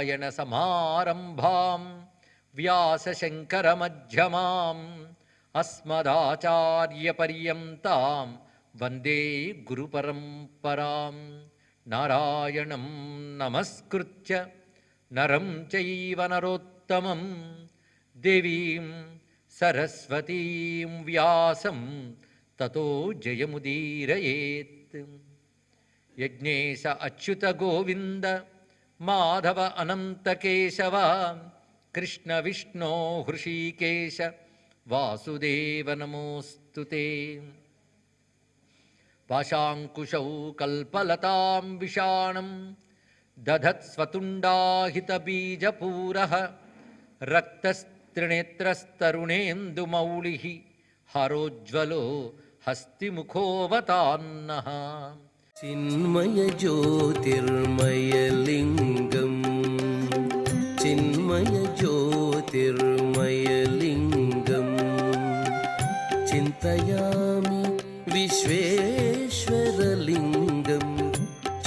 నారాయణ సమారంభాం వ్యాసశంకరమధ్యమాం అస్మదాచార్యపర్యంతాం వందే గురుపరంపరాం. నారాయణం నమస్కృత్య నరం చైవ నరోత్తమం దేవీం సరస్వతీం వ్యాసం తతో జయముదీరయేత్. యజ్ఞేశ అచ్యుత గోవింద మాధవ అనంత కేశవ కృష్ణ విష్ణో హృషీకేశ వాసుదేవ నమోస్తుతే. పాశాంకుశౌ కల్పలతాం విషాణం దధత్స్వతుండాహితబీజపూరః రక్తస్త్రినేత్రస్తరుణేందుమౌళిః హరోజ్వలో హస్తిముఖోవతాన్నః. చిన్మయ జ్యోతిర్మయలింగం చిన్మయ జ్యోతిర్మయలింగం చింతయామి విశ్వేశ్వరలింగం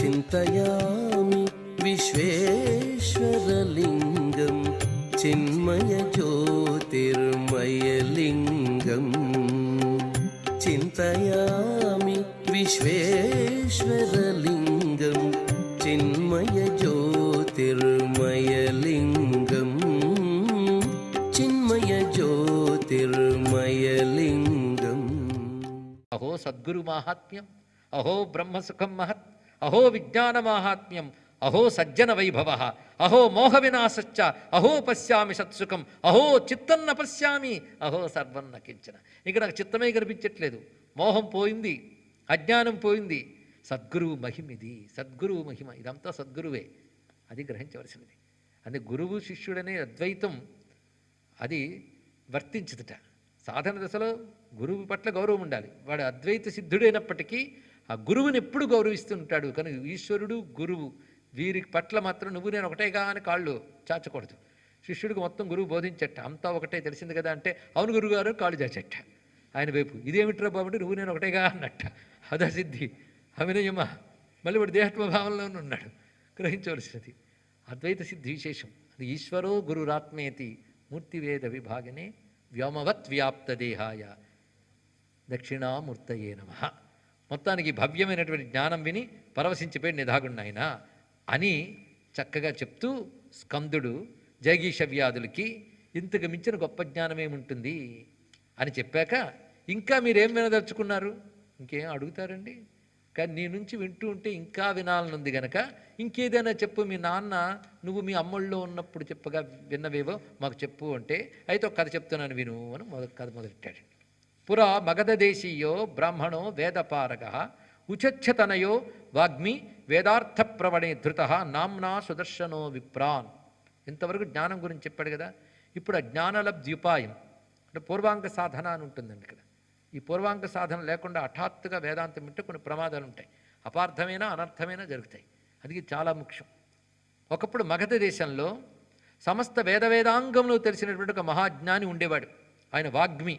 చింతయామి విశ్వేశ్వరలింగం చిన్మయ జ్యోతిర్మయలింగం చింతయామి విశ్వేశ్వరలింగం చిన్మయ జ్యోతిర్మయలింగం చిన్మయ జ్యోతిర్మయలింగం. అహో సద్గురు మాహాత్మ్యం, అహో బ్రహ్మసుఖం మహత్, అహో విజ్ఞాన మాహాత్మ్యం, అహో సజ్జన వైభవ, అహో మోహ వినాశశ్చ, అహో పశ్యామి సత్సుఖం, అహో చిత్తన్న పశ్యామి, అహో సర్వన్న కించన. ఇక నాకు చిత్తమే కనిపించట్లేదు, మోహం పోయింది, అజ్ఞానం పోయింది. సద్గురువు మహిమిది, సద్గురువు మహిమ, ఇదంతా సద్గురువే. అది గ్రహించవలసినది. అంటే గురువు శిష్యుడనే అద్వైతం అది వర్తించదుట. సాధన దశలో గురువు పట్ల గౌరవం ఉండాలి. వాడు అద్వైత సిద్ధుడైనప్పటికీ ఆ గురువుని ఎప్పుడు గౌరవిస్తుంటాడు. కానీ ఈశ్వరుడు గురువు వీరి పట్ల మాత్రం నువ్వు నేను ఒకటేగా అని కాళ్ళు చాచకూడదు. శిష్యుడికి మొత్తం గురువు బోధించట, అంతా ఒకటే తెలిసింది కదా అంటే అవును గురువుగారు కాళ్ళు చాచట ఆయన వైపు. ఇదేమిట్రా బాబు నువ్వు నేను ఒకటేగా అన్నట్ట. అదా సిద్ధి అవినయమా. మళ్ళీ వాడు దేహత్వభావంలోనే ఉన్నాడు. గ్రహించవలసినది అద్వైత సిద్ధి విశేషం. అది ఈశ్వరో గురురాత్మేతి మూర్తివేద విభాగనే వ్యోమవత్ వ్యాప్త దేహాయ దక్షిణామూర్తయే నమః. మొత్తానికి భవ్యమైనటువంటి జ్ఞానం విని పరవశించిపోయి నిదాగున్నాయన అని చక్కగా చెప్తూ స్కందుడు జైగీషవ్యాధులకి ఇంతకు మించిన గొప్ప జ్ఞానం ఏముంటుంది అని చెప్పాక ఇంకా మీరేం వినదలుచుకున్నారు, ఇంకేం అడుగుతారండి. కానీ నీ నుంచి వింటూ ఉంటే ఇంకా వినాలనుంది గనక ఇంకేదైనా చెప్పు. మీ నాన్న నువ్వు మీ అమ్మళ్ళలో ఉన్నప్పుడు చెప్పగా విన్నవేవో మాకు చెప్పు అంటే, అయితే ఒక కథ చెప్తున్నాను విను అని కథ మొదలెట్టాడు. పురా మగధదేశీయో బ్రాహ్మణో వేదపారగ ఉచచ్చతనయో వాగ్మి వేదార్థ ప్రవణే ధృత నామ్నా సుదర్శనో విప్రాన్. ఇంతవరకు జ్ఞానం గురించి చెప్పాడు కదా. ఇప్పుడు ఆ జ్ఞానలబ్ధ్యుపాయం అంటే పూర్వాంగ సాధన అని ఉంటుందండి ఇక్కడ. ఈ పూర్వాంగ సాధన లేకుండా హఠాత్తుగా వేదాంతం వింటే కొన్ని ప్రమాదాలు ఉంటాయి, అపార్థమైన అనర్థమైన జరుగుతాయి. అది చాలా ముఖ్యం. ఒకప్పుడు మగధ దేశంలో సమస్త వేదాంగంలో తెలిసినటువంటి ఒక మహాజ్ఞాని ఉండేవాడు. ఆయన వాగ్మి,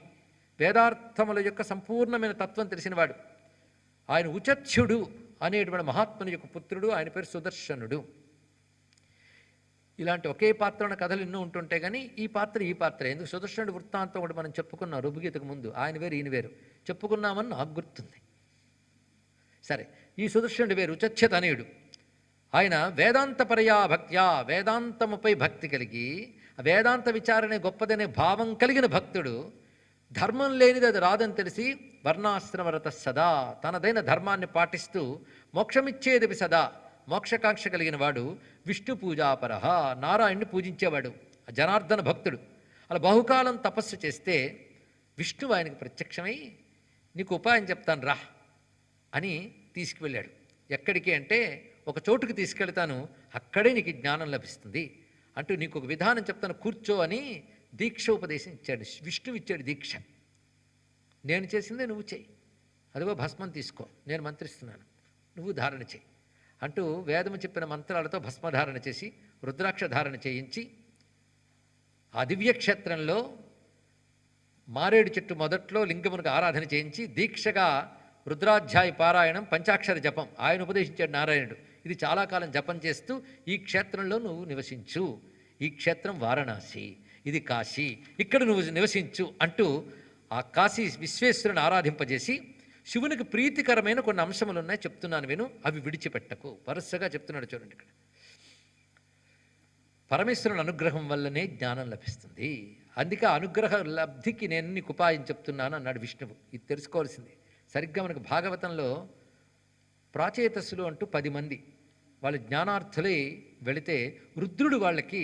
వేదార్థముల యొక్క సంపూర్ణమైన తత్వం తెలిసినవాడు. ఆయన ఉచత్స్యుడు అనేటువంటి మహాత్ముని యొక్క పుత్రుడు. ఆయన పేరు సుదర్శనుడు. ఇలాంటి ఒకే పాత్రన కథలు ఎన్నో ఉంటుంటే కానీ ఈ పాత్ర ఎందుకు సుదర్శనుడు వృత్తాంతం ఒకటి మనం చెప్పుకున్నాం రుభుగీతకు ముందు. ఆయన వేరు ఈయన వేరు చెప్పుకున్నామని నాకు గుర్తుంది. సరే, ఈ సుదర్శనుడు వేరు ఉచత్స్యతనయుడు. ఆయన వేదాంతపరయా భక్త్యా వేదాంతముపై భక్తి కలిగి వేదాంత విచారణే గొప్పదనే భావం కలిగిన భక్తుడు. ధర్మం లేనిది అది రాదని తెలిసి వర్ణాశ్రమరత సదా తనదైన ధర్మాన్ని పాటిస్తూ మోక్షమిచ్చేది సదా మోక్షకాంక్ష కలిగిన వాడు. విష్ణు పూజాపరహ నారాయణ్ణి పూజించేవాడు, జనార్దన భక్తుడు. అలా బహుకాలం తపస్సు చేస్తే విష్ణువు ఆయనకు ప్రత్యక్షమై నీకు ఉపాయం చెప్తాను రా అని తీసుకువెళ్ళాడు. ఎక్కడికి అంటే ఒక చోటుకు తీసుకెళ్తాను, అక్కడే నీకు జ్ఞానం లభిస్తుంది అంటూ నీకు ఒక విధానం చెప్తాను కూర్చో అని దీక్ష ఉపదేశం ఇచ్చాడు. విష్ణువు ఇచ్చాడు దీక్ష. నేను చేసిందే నువ్వు చేయి, అదిగో భస్మం తీసుకో, నేను మంత్రిస్తున్నాను, నువ్వు ధారణ చేయి అంటూ వేదము చెప్పిన మంత్రాలతో భస్మధారణ చేసి రుద్రాక్ష ధారణ చేయించి ఆ దివ్యక్షేత్రంలో మారేడు చెట్టు మొదట్లో లింగమునకు ఆరాధన చేయించి దీక్షగా రుద్రాధ్యాయ పారాయణం పంచాక్షర జపం ఆయన ఉపదేశించాడు నారాయణుడు. ఇది చాలా కాలం జపం చేస్తూ ఈ క్షేత్రంలో నువ్వు నివసించు, ఈ క్షేత్రం వారణాసి, ఇది కాశీ, ఇక్కడ నువ్వు నివసించు అంటూ ఆ కాశీ విశ్వేశ్వరుని ఆరాధింపజేసి శివునికి ప్రీతికరమైన కొన్ని అంశములు ఉన్నాయి, చెప్తున్నాను విను, అవి విడిచిపెట్టకు. వరుసగా చెప్తున్నాడు చూడండి. ఇక్కడ పరమేశ్వరుని అనుగ్రహం వల్లనే జ్ఞానం లభిస్తుంది, అందుకే అనుగ్రహ లబ్ధికి నేను నీకు ఉపాయం చెప్తున్నాను అన్నాడు విష్ణువు. ఇది తెలుసుకోవాల్సింది. సరిగ్గా మనకు భాగవతంలో ప్రాచేతస్సులు అంటూ 10 మంది వాళ్ళు జ్ఞానార్థులై వెళితే రుద్రుడు వాళ్ళకి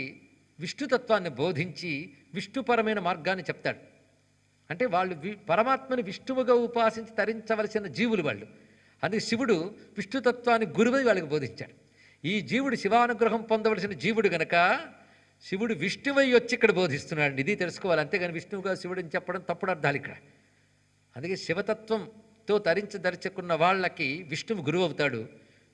విష్ణుతత్వాన్ని బోధించి విష్ణుపరమైన మార్గాన్ని చెప్తాడు. అంటే వాళ్ళు పరమాత్మని విష్ణువుగా ఉపాసించి తరించవలసిన జీవులు వాళ్ళు. అందుకే శివుడు విష్ణుతత్వాన్ని గురువై వాళ్ళకి బోధించాడు. ఈ జీవుడు శివానుగ్రహం పొందవలసిన జీవుడు గనక శివుడు విష్ణువై వచ్చి ఇక్కడ బోధిస్తున్నాడు. ఇది తెలుసుకోవాలి. అంతేగాని విష్ణువుగా శివుడిని చెప్పడం తప్పుడు అర్థాలు ఇక్కడ. అందుకే శివతత్వంతో తరించదలుచుకున్న వాళ్ళకి విష్ణువు గురువు అవుతాడు,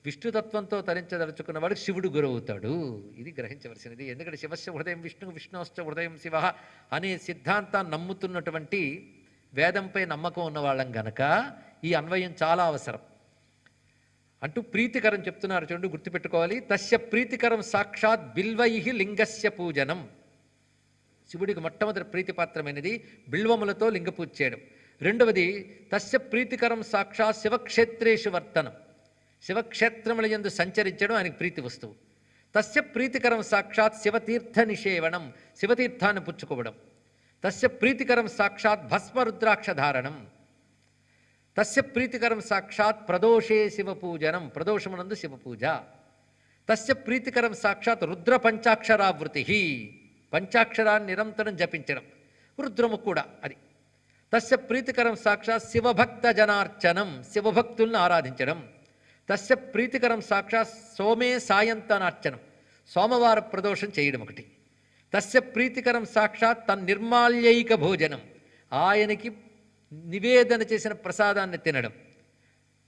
విష్ణుతత్వంతో తరించదలుచుకున్న వాడికి శివుడు గురువు అవుతాడు. ఇది గ్రహించవలసినది. ఎందుకంటే శివస్య హృదయం విష్ణు, విష్ణుశ్చ హృదయం శివ అనే సిద్ధాంతాన్ని నమ్ముతున్నటువంటి వేదంపై నమ్మకం ఉన్న వాళ్ళం గనక ఈ అన్వయం చాలా అవసరం. అంటూ ప్రీతికరం చెప్తున్నారు చూడండి, గుర్తుపెట్టుకోవాలి. తస్య ప్రీతికరం సాక్షాత్ బిల్వై లింగస్య పూజనం. శివుడికి మొట్టమొదటి ప్రీతిపాత్రమైనది బిల్వములతో లింగ పూజ చేయడం. రెండవది తస్య ప్రీతికరం సాక్షాత్ శివక్షేత్రేషు వర్తనం, శివక్షేత్రముల యందు సంచరించడం ఆయనకు ప్రీతి వస్తువు. తస్య ప్రీతికరం సాక్షాత్ శివతీర్థ నిషేవనం, శివతీర్థాన్ని పుచ్చుకోవడం. తస్య ప్రీతికరం సాక్షాత్ భస్మరుద్రాక్ష ధారణం. తస్య ప్రీతికరం సాక్షాత్ ప్రదోషే శివపూజనం, ప్రదోషమునందు శివపూజ. తస్య ప్రీతికరం సాక్షాత్ రుద్ర పంచాక్షరావృతి, పంచాక్షరాన్ని నిరంతరం జపించడం, రుద్రము కూడా అది. తస్య ప్రీతికరం సాక్షాత్ శివభక్త జనార్చనం, శివభక్తుల్ని ఆరాధించడం. తస్య ప్రీతికరం సాక్షాత్ సోమే సాయంతనార్చనం, సోమవార ప్రదోషం చేయడం ఒకటి. తస్య ప్రీతికరం సాక్షాత్ తన్నిర్మాల్యైక భోజనం, ఆయనకి నివేదన చేసిన ప్రసాదాన్ని తినడం.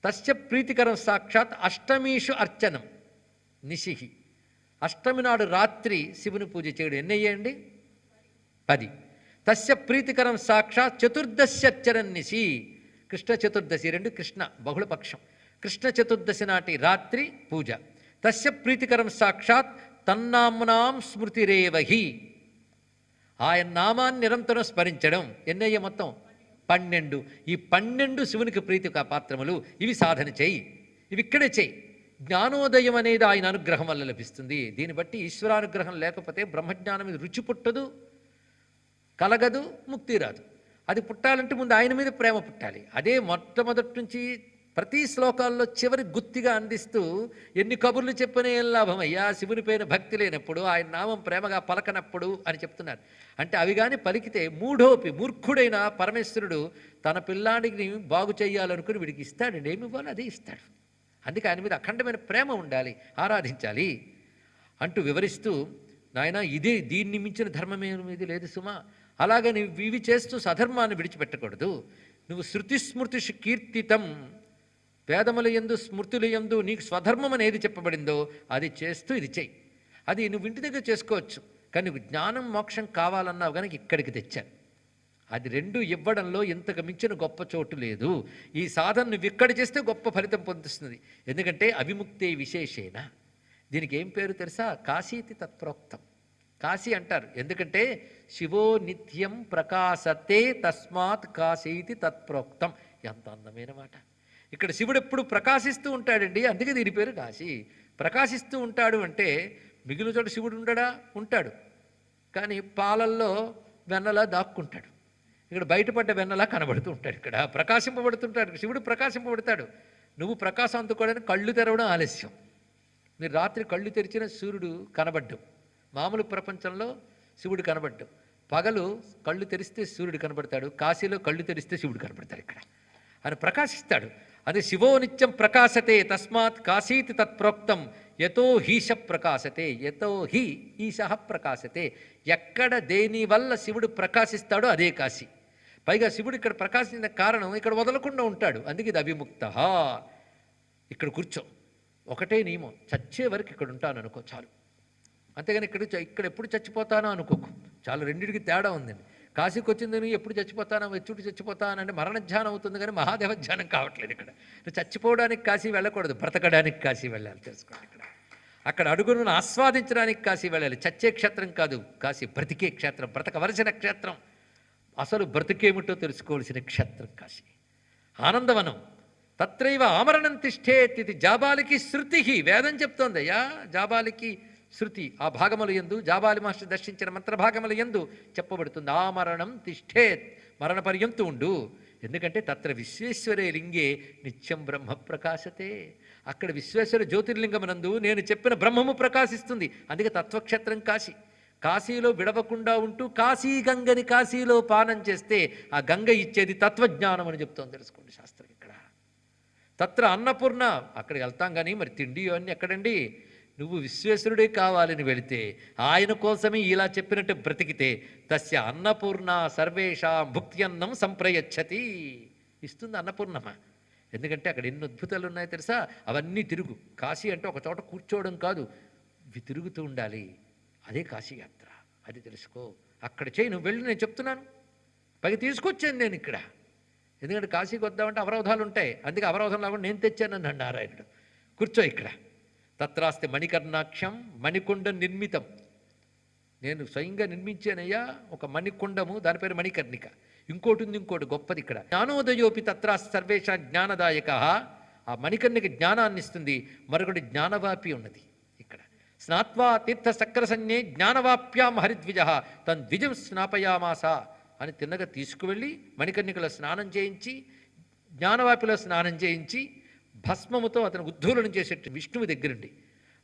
తస్య ప్రీతికరం సాక్షాత్ అష్టమీషు అర్చనం నిశిహి, అష్టమి నాడు రాత్రి శివుని పూజ చేయడం. ఎన్ని అయ్యండి? 10. తస్య ప్రీతికరం సాక్షాత్ చతుర్దశ్యర్చనం నిశి, కృష్ణ చతుర్దశి, 2 కృష్ణ బహుళపక్షం, కృష్ణ చతుర్దశి నాటి రాత్రి పూజ. తస్య ప్రీతికరం సాక్షాత్ తన్నామ్నాం స్మృతిరేవహి, ఆయన నామాన్ని నిరంతరం స్మరించడం. ఎన్నయ్య మొత్తం? 12. ఈ 12 శివునికి ప్రీతిక పాత్రములు. ఇవి సాధన చేయి, ఇవి ఇక్కడే చేయి. జ్ఞానోదయం అనేది ఆయన అనుగ్రహం వల్ల లభిస్తుంది. దీన్ని బట్టి ఈశ్వరానుగ్రహం లేకపోతే బ్రహ్మజ్ఞానం మీద రుచి పుట్టదు, కలగదు, ముక్తి రాదు. అది పుట్టాలంటే ముందు ఆయన మీద ప్రేమ పుట్టాలి. అదే మొట్టమొదటి నుంచి ప్రతి శ్లోకాల్లో చివరి గుత్తిగా అందిస్తూ ఎన్ని కబుర్లు చెప్పినా ఏం లాభం అయ్యా, శివుని పైన భక్తి లేనప్పుడు, ఆయన నామం ప్రేమగా పలకనప్పుడు అని చెప్తున్నారు. అంటే అవి కానీ పలికితే మూర్ఖుడైన పరమేశ్వరుడు తన పిల్లాడిని బాగు చేయాలనుకుని వీడికి ఇస్తాడండి. ఏమి ఇవ్వాలి అదే ఇస్తాడు. అందుకే ఆయన మీద అఖండమైన ప్రేమ ఉండాలి, ఆరాధించాలి అంటూ వివరిస్తూ, నాయన ఇదే, దీన్ని మించిన ధర్మమేది లేదు సుమా. అలాగే నువ్వు ఇవి చేస్తూ సధర్మాన్ని విడిచిపెట్టకూడదు. నువ్వు శృతిస్మృతిషు కీర్తితం, వేదముల యందు స్మృతుల యందు నీకు స్వధర్మం అనేది చెప్పబడిందో అది చేస్తూ ఇది చెయ్యి. అది నువ్వు ఇంటి దగ్గర చేసుకోవచ్చు, కానీ నువ్వు జ్ఞానం మోక్షం కావాలన్నావు కనుక ఇక్కడికి తెచ్చాను. అది 2 ఇవ్వడంలో ఇంతకు మించిన గొప్ప చోటు లేదు. ఈ సాధన నువ్వు ఇక్కడ చేస్తే గొప్ప ఫలితం పొందుతుంది. ఎందుకంటే అవిముక్తే విశేషేణ. దీనికి ఏం పేరు తెలుసా? కాశీతి తత్ప్రోక్తం. కాశీ అంటారు ఎందుకంటే శివో నిత్యం ప్రకాశతే తస్మాత్ కాశీతి తత్ప్రోక్తం. ఎంత అందమైన మాట. ఇక్కడ శివుడు ఎప్పుడు ప్రకాశిస్తూ ఉంటాడండి, అందుకే దీని పేరు కాశీ. ప్రకాశిస్తూ ఉంటాడు అంటే మిగిలిన చోట శివుడు ఉండడా? ఉంటాడు, కానీ పాలల్లో వెన్నలా దాక్కుంటాడు. ఇక్కడ బయటపడ్డ వెన్నలా కనబడుతూ ఉంటాడు. ఇక్కడ ప్రకాశింపబడుతుంటాడు శివుడు, ప్రకాశింపబడతాడు. నువ్వు ప్రకాశం అందుకోవడానికి కళ్ళు తెరవడం ఆలస్యం. మీరు రాత్రి కళ్ళు తెరిచిన సూర్యుడు కనబడ్డు. మామూలు ప్రపంచంలో శివుడు కనబడ్డు. పగలు కళ్ళు తెరిస్తే సూర్యుడు కనబడతాడు, కాశీలో కళ్ళు తెరిస్తే శివుడు కనబడతాడు. ఇక్కడ ఆయన ప్రకాశిస్తాడు. అదే శివో నిత్యం ప్రకాశతే తస్మాత్ కాశీతి తత్ప్రోక్తం. యతో హీశ ప్రకాశతే, యతో హి ఈశ ప్రకాశతే. ఎక్కడ దేని వల్ల శివుడు ప్రకాశిస్తాడో అదే కాశీ. పైగా శివుడు ఇక్కడ ప్రకాశించిన కారణం ఇక్కడ వదలకుండా ఉంటాడు, అందుకే ఇది అవిముక్త. ఇక్కడ కూర్చో, ఒకటే నియమం, చచ్చే వరకు ఇక్కడ ఉంటాను అనుకో చాలు. అంతేగాని ఇక్కడ ఎప్పుడు చచ్చిపోతానో అనుకోకు చాలు. రెండింటికి తేడా ఉందండి. కాశీకి వచ్చింది నువ్వు ఎప్పుడు చచ్చిపోతానో ఎప్పుడు చచ్చిపోతానంటే మరణధ్యానం అవుతుంది కానీ మహాదేవ ధ్యానం కావట్లేదు ఇక్కడ. నువ్వు చచ్చిపోవడానికి కాశీ వెళ్ళకూడదు, బ్రతకడానికి కాశీ వెళ్ళాలి. తెలుసుకోండి ఇక్కడ. అక్కడ అడుగును ఆస్వాదించడానికి కాశీ వెళ్ళాలి. చచ్చే క్షేత్రం కాదు కాశీ, బ్రతికే క్షేత్రం, బ్రతకవలసిన క్షేత్రం, అసలు బ్రతికేమిటో తెలుసుకోవలసిన క్షేత్రం కాశీ. ఆనందవనం. తత్రైవ ఆమరణం తిష్టేత్. ఇది జాబాలికి శృతి. వేదం చెప్తోందయ్యా, జాబాలికి శృతి. ఆ భాగముల యందు, జాబాలి మహర్షి దర్శించిన మంత్రభాగముల యందు చెప్పబడుతుంది ఆమరణం తిష్టేత్, మరణ పర్యంతు ఉండు. ఎందుకంటే తత్ర విశ్వేశ్వరే లింగే నిత్యం బ్రహ్మ ప్రకాశతే. అక్కడ విశ్వేశ్వర జ్యోతిర్లింగమునందు నేను చెప్పిన బ్రహ్మము ప్రకాశిస్తుంది. అందుకే తత్వక్షేత్రం కాశీ. కాశీలో విడవకుండా ఉంటూ కాశీ గంగని కాశీలో పానం చేస్తే ఆ గంగ ఇచ్చేది తత్వజ్ఞానం అని చెప్తోంది. తెలుసుకోండి శాస్త్రం ఇక్కడ. తత్ర అన్నపూర్ణ. అక్కడికి వెళ్తాం కానీ మరి తిండి అన్నీ ఎక్కడండి? నువ్వు విశ్వేశ్వరుడే కావాలని వెళితే, ఆయన కోసమే ఇలా చెప్పినట్టు బ్రతికితే తస్య అన్నపూర్ణ సర్వేషా భుక్త్యన్నం సంప్రయచ్చతి. ఇస్తుంది అన్నపూర్ణమ. ఎందుకంటే అక్కడ ఎన్ని అద్భుతాలు ఉన్నాయో తెలుసా? అవన్నీ తిరుగు. కాశీ అంటే ఒక చోట కూర్చోవడం కాదు, ఇవి తిరుగుతూ ఉండాలి. అదే కాశీయాత్ర. అది తెలుసుకో. అక్కడ చేయి, నువ్వు వెళ్ళి, నేను చెప్తున్నాను. పైకి తీసుకొచ్చాను నేను ఇక్కడ. ఎందుకంటే కాశీకి వద్దామంటే అవరోధాలు ఉంటాయి. అందుకే అవరోధం లేకుండా నేను తెచ్చానన్నాడు నారాయణుడు. కూర్చో ఇక్కడ. తత్రాస్తి మణికర్ణాక్షం, మణికుండ నిర్మితం. నేను స్వయంగా నిర్మించానయ్యా ఒక మణికుండము, దాని పేరు మణికర్ణిక. ఇంకోటి ఉంది, ఇంకోటి గొప్పది ఇక్కడ. జ్ఞానోదయోపి తత్రాస్తి సర్వేష జ్ఞానదాయక. ఆ మణికర్ణిక జ్ఞానాన్ని ఇస్తుంది. మరొకటి జ్ఞానవాపి ఉన్నది ఇక్కడ. స్నాత్వా తీర్థ సక్ర సన్నే జ్ఞానవాప్యాం హరిద్విజ తన్ ద్విజం స్నాపయామాస అని తిన్నగా తీసుకువెళ్ళి మణికర్ణికలో స్నానం చేయించి, జ్ఞానవాపిలో స్నానం చేయించి, భస్మముతో అతను ఉద్ధూలనం చేసేట్టు విష్ణువు దగ్గరుండి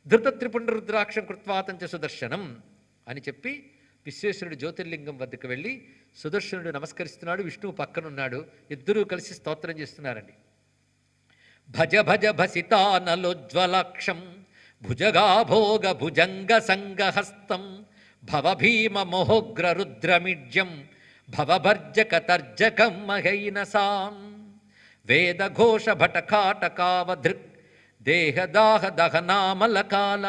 ధృత త్రిపుండరుద్రాక్షం కృత్వాతంచ సుదర్శనం అని చెప్పి విశ్వేశ్వరుడు జ్యోతిర్లింగం వద్దకు వెళ్ళి సుదర్శనుడు నమస్కరిస్తున్నాడు. విష్ణువు పక్కనున్నాడు. ఇద్దరూ కలిసి స్తోత్రం చేస్తున్నారండి. భజ భజ భసితానలోజ్వలాక్షం భుజగాభోగ భుజంగ సంగహస్తం భవభీమ మోహోగ్ర రుద్రమిడ్యం భవభర్జక తర్జకం మహైనసాం వేదఘోష భటకాటకావధృక్ దేహదాహ దహనామలకాల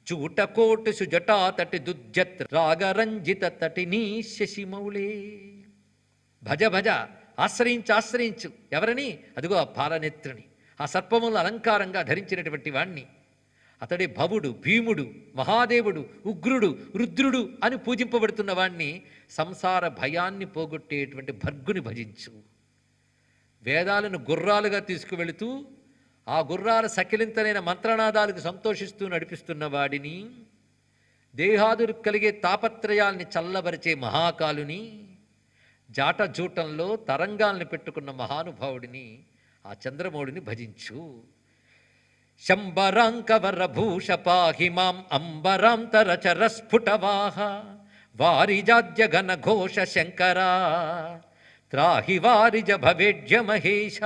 చూటకోటి సుజటాతటి దుజ్జత్ రాగరంజిత తటినీ శశిమౌళే. భజ భజ, ఆశ్రయించు ఆశ్రయించు. ఎవరని? అదిగో ఆ పాలనేత్రుని, ఆ సర్పముల అలంకారంగా ధరించినటువంటి వాణ్ణి. అతడే భవుడు, భీముడు, మహాదేవుడు, ఉగ్రుడు, రుద్రుడు అని పూజింపబడుతున్న వాణ్ణి. సంసార భయాన్ని పోగొట్టేటువంటి భర్గుని భజించు. వేదాలను గుర్రాలుగా తీసుకువెళుతూ ఆ గుర్రాల సకిలింతలైన మంత్రనాదాలకు సంతోషిస్తూ నడిపిస్తున్న వాడిని, దేహాదులు కలిగే తాపత్రయాల్ని చల్లబరిచే మహాకాలుని, జాటజూటంలో తరంగాల్ని పెట్టుకున్న మహానుభావుడిని, ఆ చంద్రమౌళిని భజించు. శంబరాంకవరభూష పాహి మాం అంబరాంతరచరస్ఫుటవాహ వారిజాద్య ఘనఘోష శంకరా త్రాహి వారిజ భవేడ్య మహేష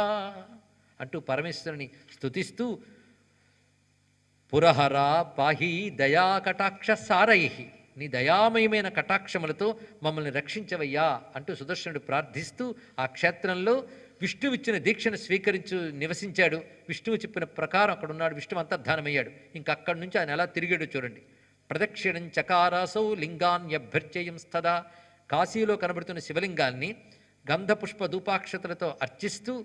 అంటూ పరమేశ్వరుని స్తుతిస్తూ పురహర పాహి దయా కటాక్ష సారై, నీ దయామయమైన కటాక్షములతో మమ్మల్ని రక్షించవయ్యా అంటూ సుదర్శనుడు ప్రార్థిస్తూ ఆ క్షేత్రంలో విష్ణువిచ్చిన దీక్షను స్వీకరించు నివసించాడు. విష్ణువు చెప్పిన ప్రకారం అక్కడ ఉన్నాడు. విష్ణువు అంతర్ధానమయ్యాడు. ఇంకక్కడి నుంచి ఆయన ఎలా తిరిగాడు చూడండి. ప్రదక్షిణం చకారాసౌ లింగాన్యభ్యర్చయం స్థదా. కాశీలో కనబడుతున్న శివలింగాన్ని గంధపుష్ప ధూపాక్షతలతో అర్చిస్తూ,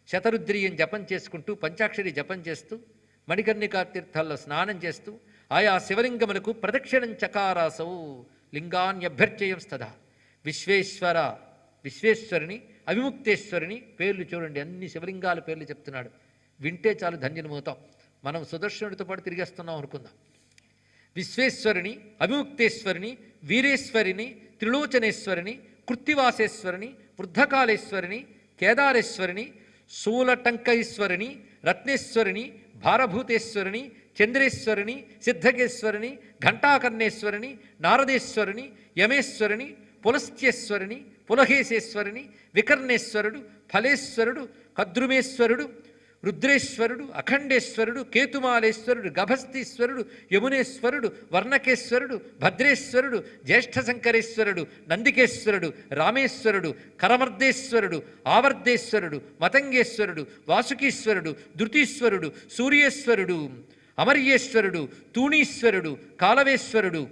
శతరుద్రీయం జపం చేసుకుంటూ, పంచాక్షరి జపం చేస్తూ, మణికర్ణికా తీర్థాల్లో స్నానం చేస్తూ ఆయా శివలింగములకు ప్రదక్షిణం చకారాసౌ లింగాన్యభ్యర్చయం స్థదా. విశ్వేశ్వర, విశ్వేశ్వరుని, అవిముక్తేశ్వరుని పేర్లు చూడండి. అన్ని శివలింగాల పేర్లు చెప్తున్నాడు. వింటే చాలు ధన్యమవుతాం. మనం సుదర్శనుడితో పాటు తిరిగేస్తున్నాం అనుకుందాం. విశ్వేశ్వరుని, అవిముక్తేశ్వరిని, వీరేశ్వరిని, త్రిలోచనేశ్వరిని, కృత్తివాసేశ్వరిని, వృద్ధకాళేశ్వరిని, కేదారేశ్వరిని, శూలటంకైశ్వరిని, రత్నేశ్వరిని, భారభూతేశ్వరిని, చంద్రేశ్వరిని, సిద్ధకేశ్వరిని, ఘంటాకర్ణేశ్వరిని, నారదేశ్వరిని, యమేశ్వరిని, పులస్త్యేశ్వరిని, పులహేశేశ్వరిని, వికర్ణేశ్వరుడు, ఫలేశ్వరుడు, కద్రుమేశ్వరుడు, రుద్రేశ్వరుడు, అఖండేశ్వరుడు, కేతుమాలేశ్వరుడు, గభస్తీశ్వరుడు, యమునేశ్వరుడు, వర్ణకేశ్వరుడు, భద్రేశ్వరుడు, జ్యేష్ఠశంకరేశ్వరుడు, నందికేశ్వరుడు, రామేశ్వరుడు, కరమర్దేశ్వరుడు, ఆవర్దేశ్వరుడు, మతంగేశ్వరుడు, వాసుకీశ్వరుడు, ధృతీశ్వరుడు, సూర్యేశ్వరుడు, అమర్యేశ్వరుడు, తూణీశ్వరుడు, కాలవేశ్వరుడు,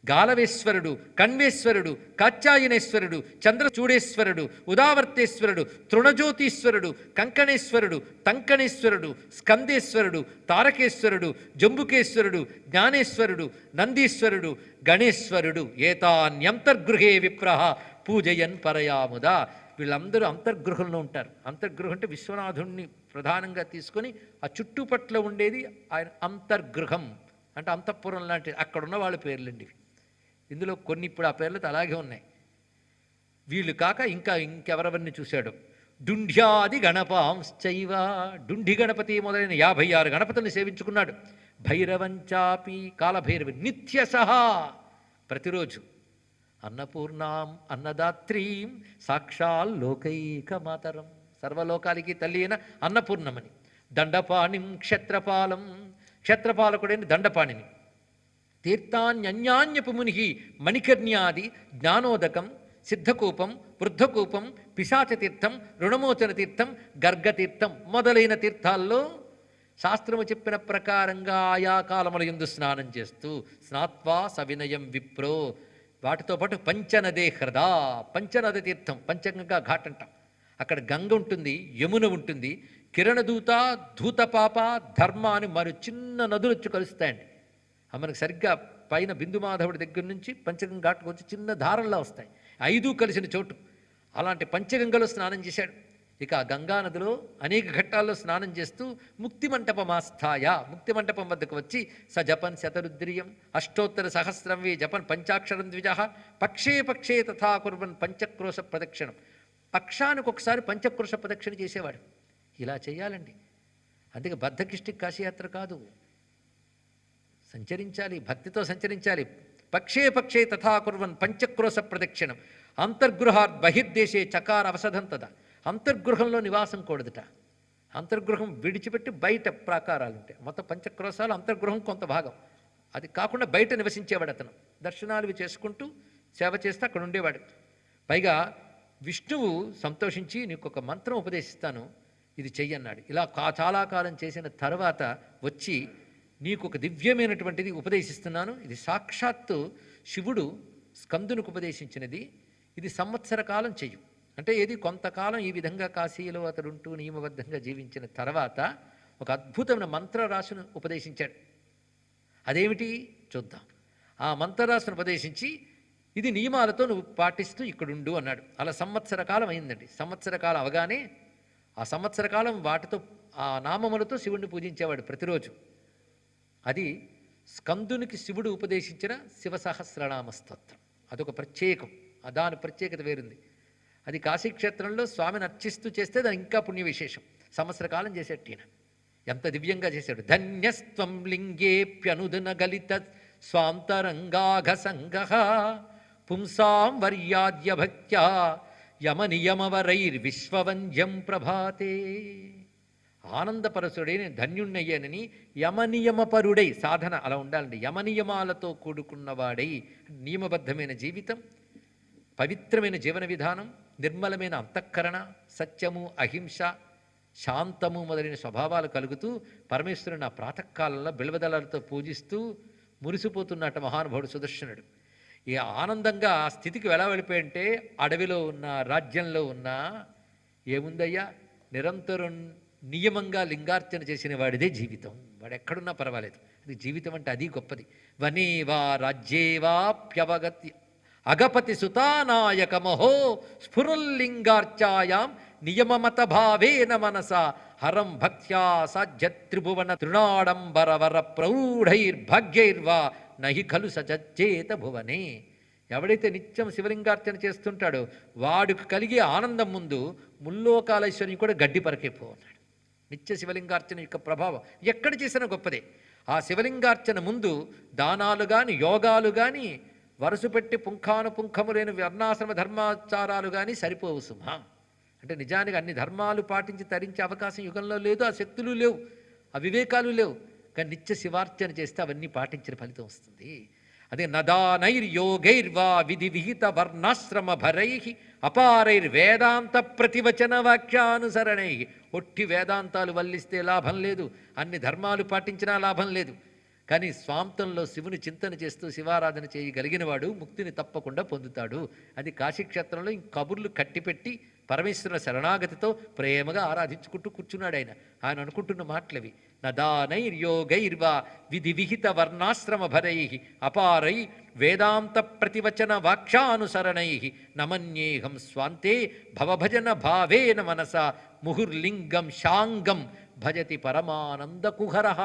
గాలవేశ్వరుడు, కణ్వేశ్వరుడు, కాత్యాయనేశ్వరుడు, చంద్రచూడేశ్వరుడు, ఉదావర్తేశ్వరుడు, తృణజ్యోతీశ్వరుడు, కంకణేశ్వరుడు, తంకణేశ్వరుడు, స్కందేశ్వరుడు, తారకేశ్వరుడు, జంబుకేశ్వరుడు, జ్ఞానేశ్వరుడు, నందీశ్వరుడు, గణేశ్వరుడు ఏతాన్యంతర్గృహే విప్రహ పూజయన్ పరయాముదా. వీళ్ళందరూ అంతర్గృహంలో ఉంటారు. అంతర్గృహం అంటే విశ్వనాథుణ్ణి ప్రధానంగా తీసుకొని ఆ చుట్టుపట్ల ఉండేది ఆయన అంతర్గృహం అంటే అంతఃపురం లాంటిది. అక్కడ ఉన్న వాళ్ళ పేర్లండి. ఇందులో కొన్ని ఇప్పుడు ఆ పేర్లతో అలాగే ఉన్నాయి. వీళ్ళు కాక ఇంకెవరెవరిని చూశాడు. డుంఢ్యాది గణపాంశ్చైవ, డుంఢి గణపతి మొదలైన 56 గణపతుల్ని సేవించుకున్నాడు. భైరవంచాపి, కాలభైరవి నిత్యసహ, ప్రతిరోజు. అన్నపూర్ణాం అన్నదాత్రీం సాక్షాల్ లోకైకమాతరం, సర్వలోకాలకి తల్లి అయిన అన్నపూర్ణమని. దండపాణిం క్షత్రపాలం, క్షత్రపాలకుడైన దండపాణిని. తీర్థాన్యన్యాన్యపు ముని మణికర్ణ్యాది జ్ఞానోదకం, సిద్ధకూపం, వృద్ధకూపం, పిశాచతీర్థం, రుణమోచన తీర్థం, గర్గతీర్థం మొదలైన తీర్థాల్లో శాస్త్రము చెప్పిన ప్రకారంగా ఆయా కాలముల యందు స్నానం చేస్తూ స్నాత్వా సవినయం విప్రో. వాటితో పాటు పంచనదే హ్రదా, పంచనద తీర్థం, పంచగంగా ఘాట్ అంటాం. అక్కడ గంగ ఉంటుంది, యమున ఉంటుంది, కిరణదూత, ధూతపాప, ధర్మ అని మరో చిన్న నదులు వచ్చి కలుస్తాయండి. మనకు సరిగ్గా పైన బిందుమాధవుడి దగ్గర నుంచి పంచగంగ ఘాట్కు వచ్చి చిన్న ధారల్లో వస్తాయి. 5 కలిసిన చోటు. అలాంటి పంచగంగలో స్నానం చేశాడు. ఇక ఆ గంగానదిలో అనేక ఘట్టాల్లో స్నానం చేస్తూ ముక్తి మంటపమాస్థాయ, ముక్తి మంటపం వద్దకు వచ్చి స జపన్ శతరుద్రియం అష్టోత్తర సహస్రం వే జపన్ పంచాక్షరం ద్విజ పక్షే పక్షే తథా కుర్వన్ పంచక్రోశ ప్రదక్షిణం. పక్షానికి ఒకసారి పంచక్రోశ ప్రదక్షిణ చేసేవాడు. ఇలా చేయాలండి. అందుకే బద్ధకిష్టిక్ కాశీయాత్ర కాదు, సంచరించాలి, భక్తితో సంచరించాలి. పక్షే పక్షే తథా కుర్వన్ పంచక్రోశ ప్రదక్షిణం. అంతర్గృహాత్ బహిర్దేశే చకార అవసధంతద. అంతర్గృహంలో నివాసం కూడదుట. అంతర్గృహం విడిచిపెట్టి బయట ప్రాకారాలు ఉంటాయి. మొత్తం పంచక్రోశాలు అంతర్గృహం కొంత భాగం. అది కాకుండా బయట నివసించేవాడు అతను. దర్శనాలు చేసుకుంటూ సేవ చేస్తూ అక్కడ ఉండేవాడు. పైగా విష్ణువు సంతోషించి నీకు ఒక మంత్రం ఉపదేశిస్తాను, ఇది చెయ్యన్నాడు. ఇలా చాలా కాలం చేసిన తర్వాత వచ్చి నీకు ఒక దివ్యమైనటువంటిది ఉపదేశిస్తున్నాను. ఇది సాక్షాత్తు శివుడు స్కందునికి ఉపదేశించినది. ఇది సంవత్సర కాలం చెయ్యు అంటే ఏది కొంతకాలం ఈ విధంగా కాశీలో అతడు ఉంటూ నియమబద్ధంగా జీవించిన తర్వాత ఒక అద్భుతమైన మంత్రరాశిని ఉపదేశించాడు. అదేమిటి చూద్దాం. ఆ మంత్రరాశిని ఉపదేశించి ఇది నియమాలతో నువ్వు పాటిస్తూ ఇక్కడుండు అన్నాడు. అలా సంవత్సర కాలం అయిందండి. సంవత్సర కాలం అవగానే ఆ సంవత్సర కాలం వాటితో ఆ నామములతో శివుణ్ణి పూజించేవాడు ప్రతిరోజు. అది స్కందునికి శివుడు ఉపదేశించిన శివసహస్రనామ స్తోత్రం. అదొక ప్రత్యేకం. దాని ప్రత్యేకత వేరుంది. అది కాశీక్షేత్రంలో స్వామిని అర్చిస్తూ చేస్తే దాని ఇంకా పుణ్య విశేషం. సంవత్సర కాలం చేసేట్టు ఈయన ఎంత దివ్యంగా చేశాడు. ధన్యస్త్వం లింగేప్యనుదన గలిత స్వాంతరంగాఘ సంగ పుంసాం వర్యాద్య భక్త్యా యమనియమవరైర్విశ్వవంద్యం ప్రభాతే. ఆనందపరసుడైన ధన్యుణ్ణయ్యానని యమనియమపరుడై, సాధన అలా ఉండాలండి. యమనియమాలతో కూడుకున్నవాడై నియమబద్ధమైన జీవితం, పవిత్రమైన జీవన విధానం, నిర్మలమైన అంతఃకరణ, సత్యము, అహింస, శాంతము మొదలైన స్వభావాలు కలుగుతూ పరమేశ్వరుని ఆ ప్రాతకాలంలో బిల్వదళాలతో పూజిస్తూ మురిసిపోతున్నట్టు మహానుభావుడు సుదర్శనుడు. ఈ ఆనందంగా ఆ స్థితికి ఎలా వెళ్ళిపోయంటే అడవిలో ఉన్న, రాజ్యంలో ఉన్న ఏముందయ్యా, నిరంతరం నియమంగా లింగార్చన చేసిన వాడిదే జీవితం. వాడు ఎక్కడున్నా పర్వాలేదు. అది జీవితం అంటే అది గొప్పది. వనేవా రాజ్యేవాప్యవగతి అగపతి సుతానాయక మహో స్ఫురుల్లింగార్చాయాం నియమమత భావేన మనస హరం భక్త్యా సాధ్యత్రిభువన తృణాడంబరవర ప్రౌఢైర్భాగ్యైర్వా నహి ఖలు సజజ్జేత భువనే. ఎవడైతే నిత్యం శివలింగార్చన చేస్తుంటాడో వాడికి కలిగే ఆనందం ముందు ముల్లోకాలైశ్వర్యం కూడా గడ్డి పరకెపోన్నాడు. నిత్య శివలింగార్చన యొక్క ప్రభావం ఎక్కడ చేసినా గొప్పదే. ఆ శివలింగార్చన ముందు దానాలు కానీ, యోగాలు కానీ, వరుస పెట్టి పుంఖానుపుంఖములైన వర్ణాశ్రమ ధర్మాచారాలు కానీ సరిపోవు సుమా. అంటే నిజానికి అన్ని ధర్మాలు పాటించి తరించే అవకాశం యుగంలో లేదు, ఆ శక్తులు లేవు, ఆ వివేకాలు లేవు. కానీ నిత్య శివార్చన చేస్తే అవన్నీ పాటించిన ఫలితం వస్తుంది. అదే నదానైర్యోగైర్వా విధి విహిత వర్ణాశ్రమ భరై అపారైర్వేదాంత ప్రతివచన వాక్యానుసరణై. ఒట్టి వేదాంతాలు వల్లిస్తే లాభం లేదు, అన్ని ధర్మాలు పాటించినా లాభం లేదు. కానీ స్వాంతంలో శివుని చింతన చేస్తూ శివారాధన చేయగలిగిన వాడు ముక్తిని తప్పకుండా పొందుతాడు. అది కాశీక్షేత్రంలో ఇంక కబుర్లు కట్టిపెట్టి పరమేశ్వరుల శరణాగతితో ప్రేమగా ఆరాధించుకుంటూ కూర్చున్నాడు ఆయన. ఆయన అనుకుంటున్న మాటలవి. నదానైర్యోగైర్వా విధి విహిత వర్ణాశ్రమ భరై అపారై వేదాంత ప్రతివచన వాక్యానుసరణై నమన్యేహం స్వాంతే భవభజన భావేన మనస ముహుర్లింగం శాంగం భజతి పరమానంద కుహరః.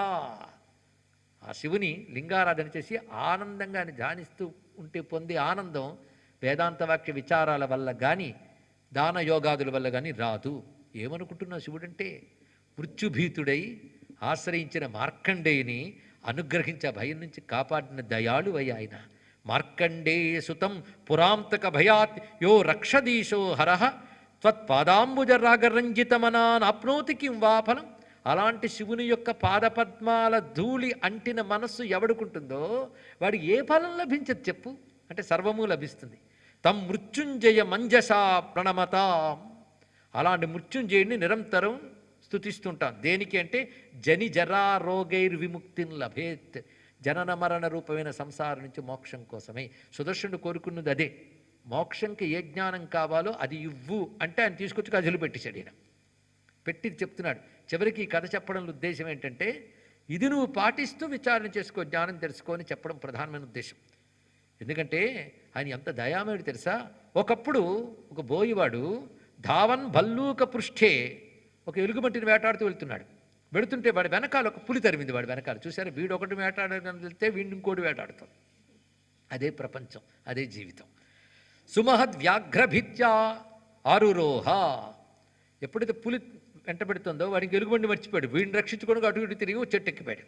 ఆ శివుని లింగారాధన చేసి ఆనందంగా ధ్యానిస్తూ ఉంటే పొందే ఆనందం వేదాంత వాక్య విచారాల వల్ల కానీ దాన యోగాదుల వల్ల కానీ రాదు. ఏమనుకుంటున్నావు శివుడంటే? మృత్యుభీతుడై ఆశ్రయించిన మార్కండేయుని అనుగ్రహించే భయం నుంచి కాపాడిన దయాళువై ఆయన. మార్కండేయ సుతం పురాంతక భయాత్ యో రక్షదీశో హరః త్వత్పాదాంబుజ రాగరంజితమనాన్ ఆప్నోతి కిం వా ఫలం. అలాంటి శివుని యొక్క పాదపద్మాల ధూళి అంటిన మనస్సు ఎవడుకుంటుందో వాడికి ఏ ఫలం లభించదు చెప్పు? అంటే సర్వము లభిస్తుంది. తం మృత్యుంజయ మంజసా ప్రణమతాం. అలాంటి మృత్యుంజయుడిని నిరంతరం స్తుతిస్తుంటాం. దేనికి అంటే జని జరా రోగైర్ విముక్తిని లభేత్. జనన మరణ రూపమైన సంసారం నుంచి మోక్షం కోసమే. సుదర్శనుడు కోరుకున్నది అదే. మోక్షంకి ఏ జ్ఞానం కావాలో అది ఇవ్వు అంటే ఆయన తీసుకొచ్చి గజలు పెట్టేశాడు. ఈయన పెట్టి చెప్తున్నాడు. చివరికి ఈ కథ చెప్పడంలో ఉద్దేశం ఏంటంటే ఇది నువ్వు పాటిస్తూ విచారణ చేసుకో, జ్ఞానం తెలుసుకొని చెప్పడం ప్రధానమైన ఉద్దేశం. ఎందుకంటే ఆయన ఎంత దయామయుడు తెలుసా? ఒకప్పుడు ఒక బోయివాడు ధావన్ భల్లూక పృష్ఠే ఒక ఎలుగుబంటిని వేటాడుతూ వెళుతుంటే వాడి వెనకాల ఒక పులి తరిమింది. వాడి వెనకాల చూసారు, వీడు ఒకటి వేటాడని వెళ్తే వీడిని ఇంకోటి వేటాడుతాం. అదే ప్రపంచం, అదే జీవితం. సుమహద్ వ్యాఘ్రభిత్యా ఆరురోహ. ఎప్పుడైతే పులి వెంట పెడుతుందో వాడికి ఎలుగుబండి మర్చిపోయాడు. వీడిని రక్షించుకోవడానికి అటు ఇటు తిరిగి చెట్టు ఎక్కిపోయాడు.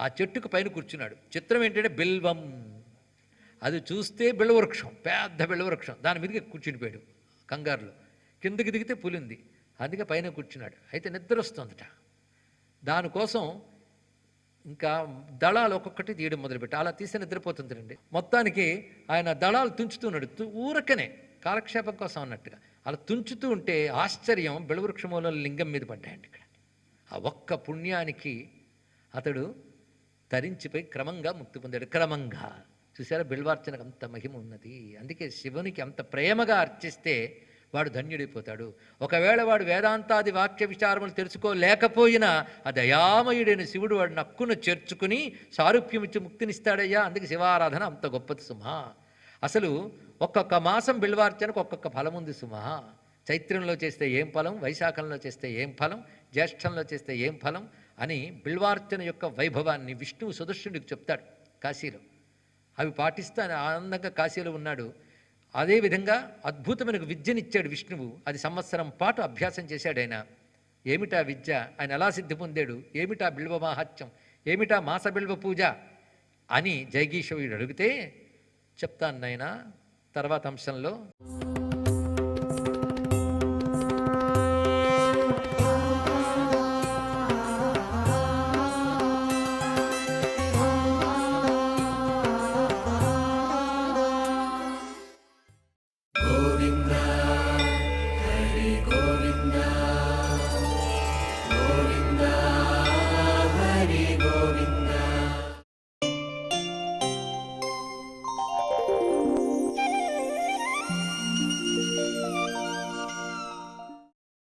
ఆ చెట్టుకు పైన కూర్చున్నాడు. చిత్రం ఏంటంటే బిల్వం. అది చూస్తే బిల్వవృక్షం, పెద్ద బిల్వవృక్షం. దాని మీదకి కూర్చునిపోయాడు కంగారులో. కిందకి దిగితే పులి ఉంది, అందుకే పైన కూర్చున్నాడు. అయితే నిద్ర వస్తుందట. దానికోసం ఇంకా దళాలు ఒక్కొక్కటి తీయడం మొదలుపెట్టి అలా తీస్తే నిద్రపోతుందండి. మొత్తానికి ఆయన దళాలు తుంచుతున్నాడు. ఊరకనే కాలక్షేపం కోసం అన్నట్టుగా అలా తుంచుతూ ఉంటే ఆశ్చర్యం, బిల్వవృక్షమూల లింగం మీద పడ్డాయండి. ఇక్కడ ఆ ఒక్క పుణ్యానికి అతడు తరించిపోయి క్రమంగా ముక్తి పొందాడు. క్రమంగా చూసారా, బిల్వార్చనకు అంత మహిమ ఉన్నది. అందుకే శివునికి అంత ప్రేమగా అర్చిస్తే వాడు ధన్యుడైపోతాడు. ఒకవేళ వాడు వేదాంతాది వాక్య విచారములు తెలుసుకోలేకపోయినా ఆ దయామయుడైన శివుడు వాడు నక్కును చేర్చుకుని సారూప్యం ఇచ్చి ముక్తినిస్తాడయ్యా. అందుకే శివారాధన అంత గొప్పది సుమా. అసలు ఒక్కొక్క మాసం బిల్వార్చనకు ఒక్కొక్క ఫలం ఉంది సుమా. చైత్రంలో చేస్తే ఏం ఫలం, వైశాఖంలో చేస్తే ఏం ఫలం, జ్యేష్ఠంలో చేస్తే ఏం ఫలం అని బిల్వార్చన యొక్క వైభవాన్ని విష్ణువు సుదర్శనుడికి చెప్తాడు కాశీలో. అవి పాటిస్తూ ఆయన ఆనందంగా కాశీలో ఉన్నాడు. అదేవిధంగా అద్భుతమైన విద్యనిచ్చాడు విష్ణువు. అది సంవత్సరం పాటు అభ్యాసం చేశాడు ఆయన. ఏమిటా విద్య, ఆయన ఎలా సిద్ధి పొందాడు, ఏమిటా బిల్వ మాహాత్యం, ఏమిటా మాస బిల్వ పూజ అని జైగీషవుడు అడిగితే చెప్తాను నాయనా తర్వాత అంశంలో.